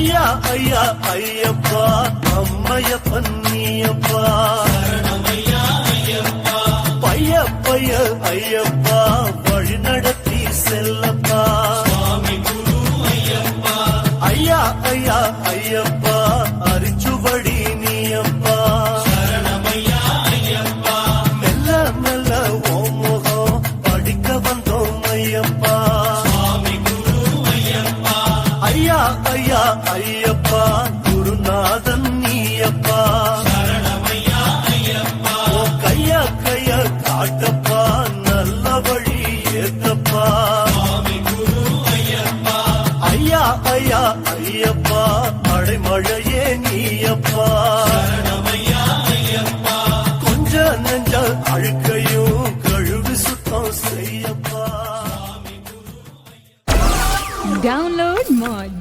ஐயா ஐயா ஐயப்பா அம்மையப்பன் நீயப்பா பைய பைய ஐயப்பா வழி நடத்தி செல்லப்பா ஐயா ஐயா ஐயப்பா அரிச்சுவடி நீயப்பா மெல்ல மெல்ல ஓம் முகம் படிக்க வந்தோம் ஐயப்பா ஐயா ஐயா ஐயப்பா குருநாதன் நீயப்பா கைய கைய காட்டப்பா நல்ல வழி ஏத்தப்பா ஐயா ஐயா ஐயப்பா மழைமழையே நீயப்பா கொஞ்ச நெஞ்ச அழுக்கையும் கழுவி சுத்தம் செய்யப்பா. Download Moj.